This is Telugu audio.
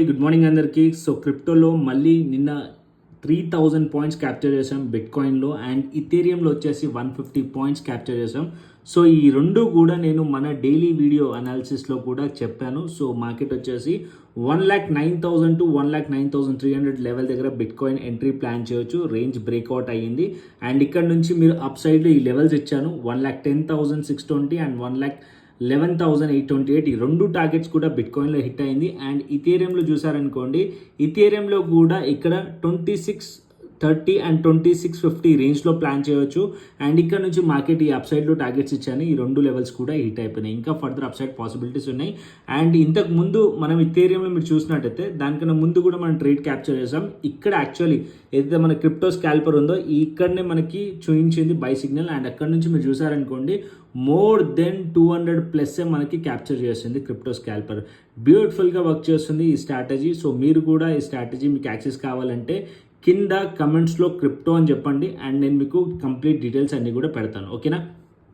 గుడ్ మార్నింగ్ అందరికీ. సో క్రిప్టోలో మళ్ళీ నిన్న 3000 పాయింట్స్ క్యాప్చర్ చేసాం బిట్ కాయిన్లో, అండ్ ఇథేరియంలో వచ్చేసి 150 పాయింట్స్ క్యాప్చర్ చేసాం. సో ఈ రెండు కూడా నేను మన డైలీ వీడియో అనాలిసిస్లో కూడా చెప్పాను. సో మార్కెట్ వచ్చేసి 1,09,000 to 1,09,300 లెవెల్ దగ్గర బిట్ కాయిన్ ఎంట్రీ ప్లాన్ చేయొచ్చు. రేంజ్ బ్రేక్అవుట్ అయ్యింది, అండ్ ఇక్కడ నుంచి మీరు అప్ సైడ్లో ఈ లెవెల్స్ ఇచ్చాను 1,10,620 అండ్ 1,11,828. ఈ రెండు టార్గెట్స్ కూడా బిట్ కాయిన్లో హిట్ అయింది. అండ్ ఇథేరియంలో చూసారనుకోండి, ఇథేరియంలో కూడా ఇక్కడ 2630 అండ్ 2650 రేంజ్లో ప్లాన్ చేయవచ్చు. అండ్ ఇక్కడ నుంచి మార్కెట్ ఈ అప్సైడ్లో టార్గెట్స్ ఇచ్చాను. ఈ రెండు లెవెల్స్ కూడా హిట్ అయిపోయినాయి. ఇంకా ఫర్దర్ అప్సైడ్ పాసిబిలిటీస్ ఉన్నాయి. అండ్ ఇంతకు ముందు మనం ఇథేరియంలో మీరు చూసినట్టయితే దానికన్నా ముందు కూడా మనం ట్రేడ్ క్యాప్చర్ చేసాం. ఇక్కడ యాక్చువల్లీ ఏదైతే మన క్రిప్టో స్కాల్పర్ ఉందో ఇక్కడనే మనకి చూపించింది బై సిగ్నల్, అండ్ అక్కడ నుంచి మీరు చూసారనుకోండి మోర్ దెన్ 200+ మనకి క్యాప్చర్ చేస్తుంది క్రిప్టో స్కాల్పర్. బ్యూటిఫుల్గా వర్క్ చేస్తుంది ఈ స్ట్రాటజీ. సో మీరు కూడా ఈ స్ట్రాటజీ మీకు యాక్సెస్ కావాలంటే కింద కమెంట్స్లో క్రిప్టో అని చెప్పండి, అండ్ నేను మీకు కంప్లీట్ డీటెయిల్స్ అన్నీ కూడా పెడతాను. ఓకేనా?